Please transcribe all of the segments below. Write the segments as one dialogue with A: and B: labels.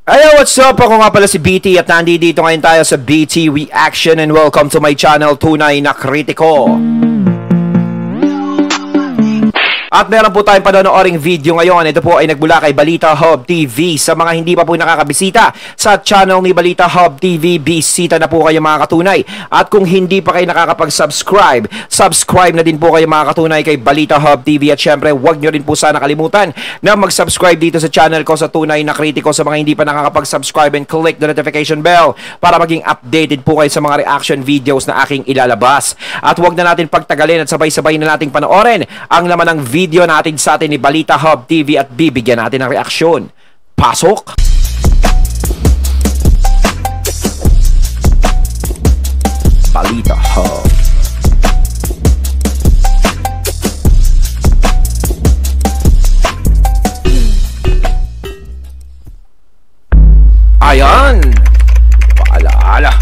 A: Hey, what's up? Ako nga pala si BT at nandito ngayon tayo sa BT Reaction and welcome to my channel, Tunay na Kritiko. At meron po tayong panonooring video ngayon. Ito po ay nagmula kay Balita Hub TV. Sa mga hindi pa po nakakabisita sa channel ni Balita Hub TV, bisita na po kayo mga katunay. At kung hindi pa kayo nakakapag-subscribe, subscribe na din po kayo mga katunay kay Balita Hub TV. At syempre, huwag nyo rin po sana kalimutan na mag-subscribe dito sa channel ko sa Tunay na Kritiko sa mga hindi pa nakakapag-subscribe, and click the notification bell para maging updated po kayo sa mga reaction videos na aking ilalabas. At huwag na natin pagtagalin at sabay-sabay na nating panoorin ang laman ng video natin sa atin ni Balita Hub TV at bibigyan natin ng reaksyon. Pasok! Balita Hub. Ayan! Paalaala!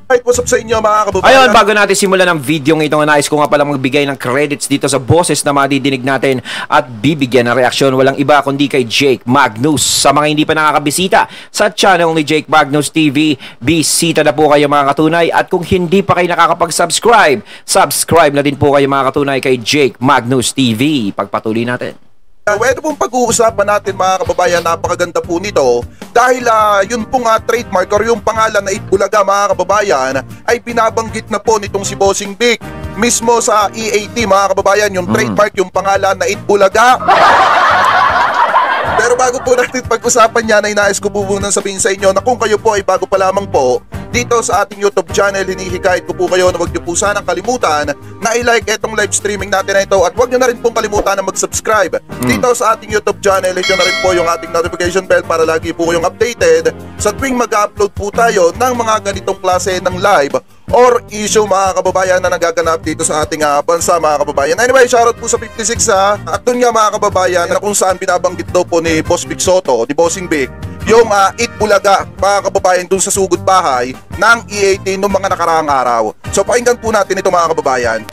B: Right, what's up sa inyo mga kababayan?
A: Ayun, bago natin simulan ng video ng ito, nais ko nga pala magbigay ng credits dito sa boses na madidinig natin at bibigyan ng reaksyon. Walang iba kundi kay Jake Magnus. Sa mga hindi pa nakakabisita sa channel ni Jake Magnus TV, bisita na po kayo mga katunay. At kung hindi pa kayo nakakapag-subscribe, subscribe na din po kayo mga katunay kay Jake Magnus TV. Pagpatuloy natin.
B: Ito pong pag-uusapan natin mga kababayan, napakaganda po nito dahil yun pong trademark or yung pangalan na Itbulaga mga kababayan ay binabanggit na po nitong si Bossing Vic mismo sa EAT mga kababayan, yung trademark, yung pangalan na Itbulaga. Pero bago po natin pag-usapan yan, ay nais ko po munang sabihin sa inyo na kung kayo po ay bago pa lamang po dito sa ating YouTube channel, hinihikayat ko po kayo na huwag niyo po sanang kalimutan na i-like itong live streaming natin na ito at huwag niyo na rin pong kalimutan na mag-subscribe dito sa ating YouTube channel. Ito na rin po yung ating notification bell para lagi po kayong updated sa tuwing mag-upload po tayo ng mga ganitong klase ng live or issue mga kababayan na nagaganap dito sa ating bansa mga kababayan. Anyway, shoutout po sa 56 at dun nga mga kababayan na kung saan binabanggit daw po ni Boss Vic Soto, ni Bossing Vic, yung Itbulaga mga kababayan dun sa sugod bahay ng EAT noong mga nakaraang araw. So pakinggan po natin ito mga kababayan.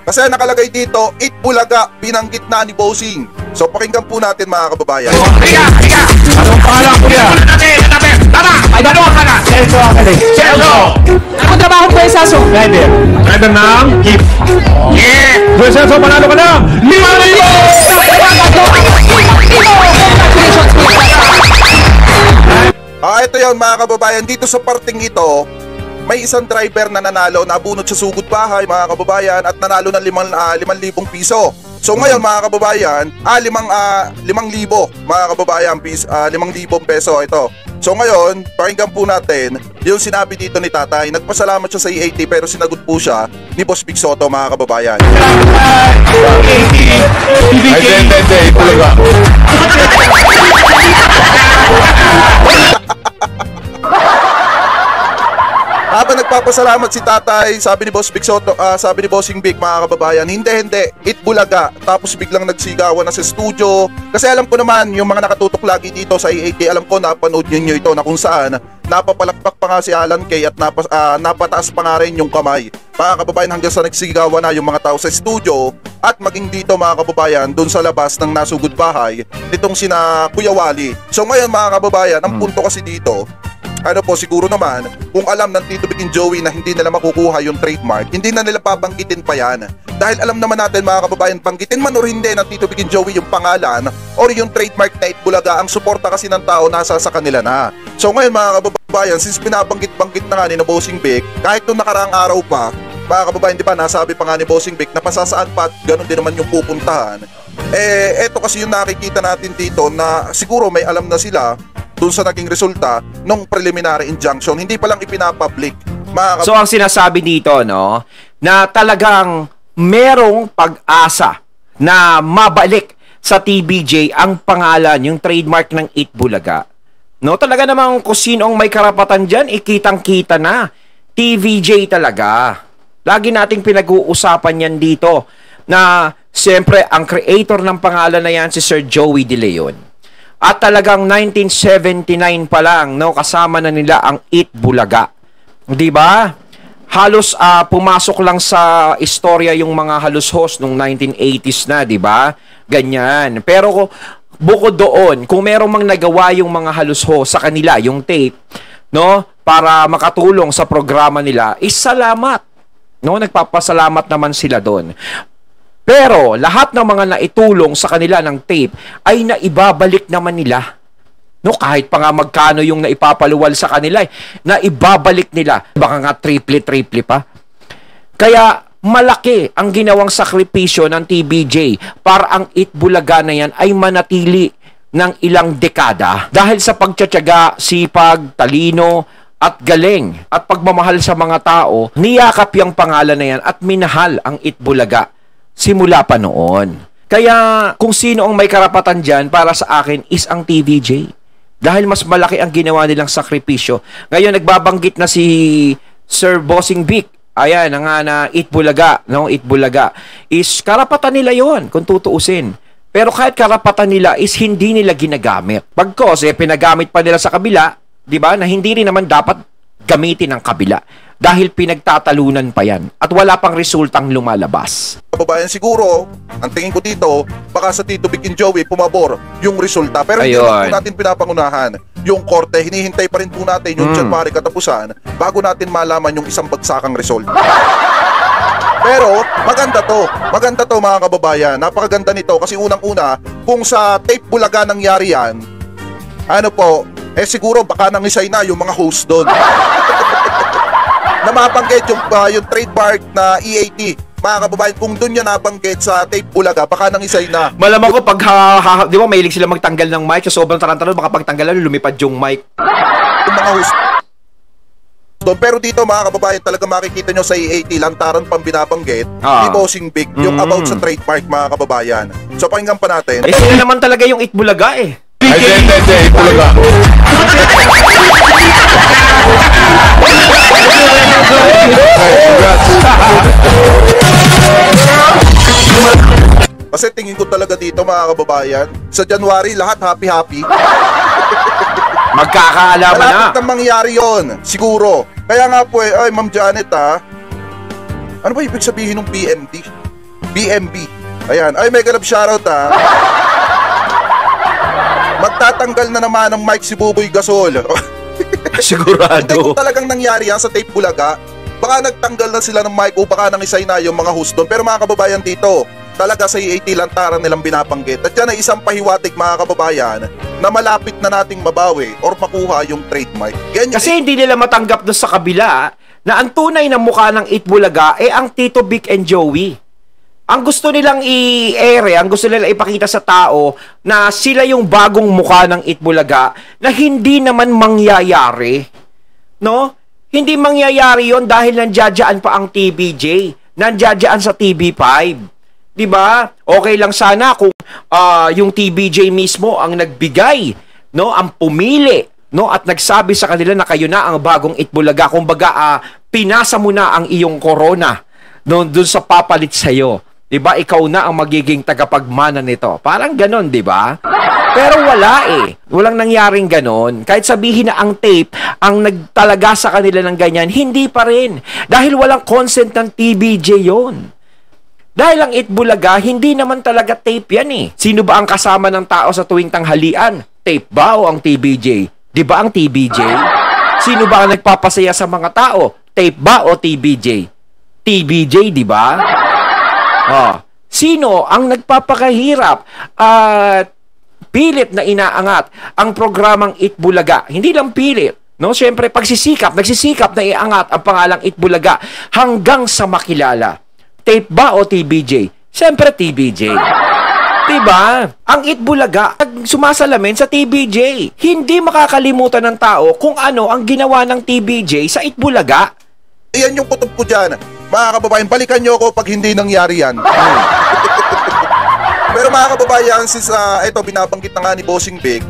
B: Kasi nakalagay dito, Itbulaga, binanggit na ni Bossing. So pakinggan po natin mga kababayan.
C: Higa! Anong pangalan ko yan? Tama! Ay, dalawa ka na! Celso Akali. Celso!
D: Ako trabaho po yung saso.
C: Driver. Driver ng jeep. Yeah! So, Celso, panalo ka na!
D: 5,000!
B: Ito yun mga kababayan, dito sa parting ito, may isang driver na nanalo, nabunot sa sugod bahay mga kababayan at nanalo ng 5,000 piso. So ngayon mga kababayan, 5,000 mga kababayan, 5,000 peso ito. So ngayon, pakinggan po natin yung sinabi dito ni tatay. Nagpasalamat siya sa EAT pero sinagot po siya ni Boss Vic Soto mga kababayan.
C: Ay, Itbulaga.
B: Habang nagpapasalamat si tatay, sabi ni Boss Vic Soto, sabi ni Bossing Vic mga kababayan, hindi, Itbulaga. Tapos biglang nagsigawan na sa studio. Kasi alam ko naman, yung mga nakatutok lagi dito sa EAT, alam ko napanood niyo ito na kung saan napapalakpak pa nga si Alan Kay at napataas pa nga rin yung kamay. Mga kababayan, hanggang sa nagsigawan na yung mga tao sa studio at maging dito mga kababayan, dun sa labas ng nasugod bahay nitong sina Kuya Wally. So ngayon mga kababayan, ang punto kasi dito, ano po, siguro naman, kung alam ng Tito Vic and Joey na hindi nila makukuha yung trademark, hindi na nila babanggitin pa yan. Dahil alam naman natin mga kababayan, banggitin man o hindi ng Tito Vic and Joey yung pangalan or yung trademark na Itbulaga, ang suporta kasi ng tao nasa sa kanila na. So ngayon mga kababayan, since binabanggit-banggit na nga ni Bossing Vic, kahit nung nakaraang araw pa, mga kababayan, di ba, nasabi pa nga ni Bossing Vic na pasasaan pa at ganun din naman yung pupuntahan. Eto kasi yung nakikita natin dito na siguro may alam na sila dun sa naging resulta ng preliminary injunction, hindi pa lang ipinapublic.
A: So ang sinasabi dito, no, na talagang merong pag-asa na mabalik sa TBJ ang pangalan, yung trademark ng Itbulaga. No, talaga namang kung sino ang may karapatan dyan, ikitang-kita na. TVJ talaga. Lagi nating pinag-uusapan yan dito na siyempre ang creator ng pangalan na yan si Sir Joey De Leon. At talagang 1979 pa lang, no, kasama na nila ang Eat Bulaga. 'Di ba? Halos pumasok lang sa istorya yung mga halos host nung 1980s na, 'di ba? Ganyan. Pero bukod doon, kung merong mang nagawa yung mga halos host sa kanila, yung tape, no, para makatulong sa programa nila, is salamat. No, nagpapasalamat naman sila doon. Pero lahat ng mga naitulong sa kanila ng tape ay naibabalik naman nila. No, kahit pa nga magkano yung naipapaluwal sa kanila, naibabalik nila. Baka nga triple pa. Kaya malaki ang ginawang sakripisyo ng TBJ para ang Eat Bulaga na yan ay manatili ng ilang dekada dahil sa pagtsatsaga, sipag, talino, at galing at pagmamahal sa mga tao, niyakap yung pangalan na yan at minahal ang Eat Bulaga simula pa noon. Kaya kung sino ang may karapatan dyan para sa akin is ang TVJ. Dahil mas malaki ang ginawa nilang sakripisyo. Ngayon nagbabanggit na si Sir Bossing Vic. Ayan, nga na Eat Bulaga, no? Eat Bulaga is karapatan nila yon kung tutuusin. Pero kahit karapatan nila is hindi nila ginagamit. Pagkos, pinagamit pa nila sa kabila, di ba, na hindi rin naman dapat gamitin ng kabila. Dahil pinagtatalunan pa yan at wala pang resultang lumalabas.
B: Kababayan, siguro, ang tingin ko dito, baka sa Tito Vic and Joey pumabor yung resulta. Pero hindi po natin pinapangunahan yung korte. Hinihintay pa rin po natin yung January katapusan bago natin malaman yung isang bagsakang result. Pero maganda to. Maganda to mga kababayan. Napakaganda nito kasi unang-una, kung sa Tape Bulaga nangyari yan, ano po, siguro baka nangisay na yung mga host doon. Na mabanggit yung trademark na EAT. Mga kababayan, kung doon niya nabanggit sa Tape Bulaga, baka nangisay na.
A: Malamang ko pag di ba mahilig sila magtanggal ng mic, so sobrang tarantado, baka pagtanggalan lumipad yung mic.
B: Yung mga host doon. Pero dito mga kababayan, talaga makikita nyo sa EAT, lantaran pang binabanggit ni Bossing Big, yung about sa trademark mga kababayan. So pakinggan pa natin.
A: Sila naman talaga yung Eat Bulaga eh.
C: Ay, Eat Bulaga.
B: Kasi tingin ko talaga dito mga kababayan, sa January lahat happy-happy.
A: Magkakaalaman na.
B: Malapit na mangyari yun, siguro. Kaya nga po ay Ma'am Janet ano ba ibig sabihin ng BMD? BMB. Ayan, ay mega love shoutout Magtatanggal na naman ng mic si Buboy Gasol.
A: Sigurado.
B: Hindi kung talagang nangyari yan sa Tape Bulaga, baka nagtanggal na sila ng mic o baka nangisay na yung mga host doon. Pero mga kababayan dito, talaga sa EAT lantaran nilang binabanggit. At yan ay isang pahiwatig mga kababayan na malapit na nating mabawi or makuha yung trademark. Ganyan,
A: kasi hindi nila matanggap doon sa kabila na ang tunay na mukha ng Eat Bulaga ang Tito Vic and Joey. Ang gusto nilang i-ere, ang gusto nilang ipakita sa tao na sila yung bagong mukha ng Eat Bulaga na hindi naman mangyayari. No? Hindi mangyayari yon dahil nandiyadyaan pa ang TBJ. Nandiyadyaan sa TV5. Diba? Okay lang sana kung yung TBJ mismo ang nagbigay, no, ang pumili, no, at nagsabi sa kanila na kayo na ang bagong Eat Bulaga. Kumbaga, pinasa mo na ang iyong corona no, dun sa papalit sa'yo. Diba? Ikaw na ang magiging tagapagmana nito. Parang ganon, diba? Pero wala eh. Walang nangyaring ganon. Kahit sabihin na ang tape ang nagtalaga sa kanila ng ganyan, hindi pa rin. Dahil walang consent ng TBJ yon. Dahil ang Eat Bulaga, hindi naman talaga tape yan eh. Sino ba ang kasama ng tao sa tuwing tanghalian? Tape ba o ang TBJ? Di ba ang TBJ? Sino ba ang nagpapasaya sa mga tao? Tape ba o TBJ? TBJ, di ba? Sino ang nagpapakahirap at pilit na inaangat ang programang Eat Bulaga? Hindi lang pilit. No, siyempre nagsisikap na iangat ang pangalang Eat Bulaga hanggang sa makilala. Tape ba o TBJ? Siyempre TBJ. Diba? Ang Eat Bulaga sumasalamin sa TBJ. Hindi makakalimutan ng tao kung ano ang ginawa ng TBJ sa Eat Bulaga.
B: Iyan yung kutob ko dyan. Mga kababayan, balikan nyo ako pag hindi nangyari yan. Pero mga kababayan, since ito binabanggit na nga ni Bossing Big,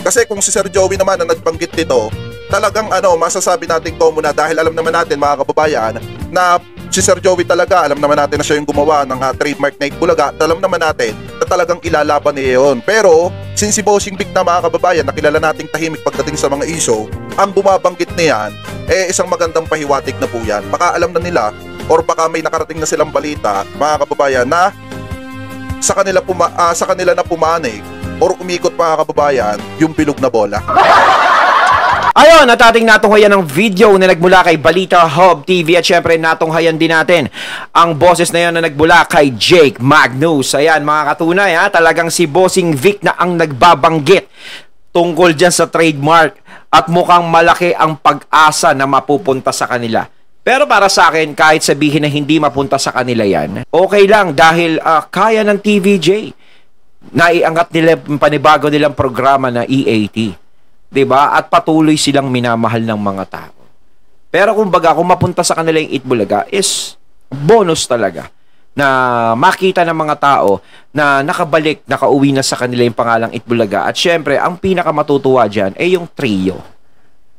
B: kasi kung si Sir Joey naman na nagbanggit nito, talagang masasabi natin ko muna dahil alam naman natin mga kababayan na si Sir Joey talaga, alam naman natin na siya yung gumawa ng trademark na Eat Bulaga, at alam naman natin na talagang ilalaban niya yun. Pero Since si Bossing Big na mga kababayan, nakilala nating tahimik pagdating sa mga issue, ang bumabanggit niyan, isang magandang pahiwatig na po yan. Baka alam na nila, or baka may nakarating na silang balita, mga kababayan, na sa kanila na pumanig, or umikot mga kababayan, yung bilog na bola.
A: Ayon, at ating natunghayan ng video na nagmula kay Balita Hub TV at syempre natunghayan din natin ang boses na yan na nagmula kay Jake Magnus. Ayan mga katunay ha, talagang si Bossing Vic na ang nagbabanggit tungkol dyan sa trademark at mukhang malaki ang pag-asa na mapupunta sa kanila. Pero para sa akin, kahit sabihin na hindi mapunta sa kanila yan, okay lang dahil kaya ng TVJ. Naiangat nila yung panibago nilang programa na EAT. 'Di ba? At patuloy silang minamahal ng mga tao. Pero kumbaga, kung mapunta sa kanila yung Itbulaga is bonus talaga na makita ng mga tao na nakauwi na sa kanila yung pangalang Itbulaga. At syempre, ang pinakamatutuwa dyan ay yung trio.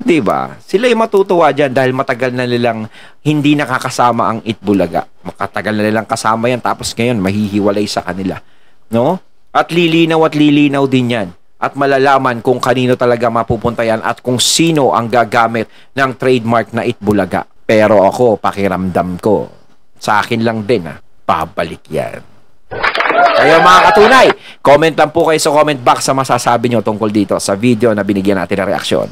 A: 'Di ba? Sila yung matutuwa dyan dahil matagal na nilang hindi nakakasama ang Itbulaga. Makatagal na nilang kasama yan tapos ngayon mahihiwalay sa kanila. No? At lilinaw din yan. At malalaman kung kanino talaga mapupunta yan at kung sino ang gagamit ng trademark na Itbulaga. Pero ako, pakiramdam ko, sa akin lang din, pabalik yan. Kaya mga katunay, comment lang po kayo sa comment box sa masasabi nyo tungkol dito sa video na binigyan natin ng reaksyon.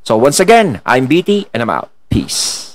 A: So once again, I'm BT and I'm out. Peace.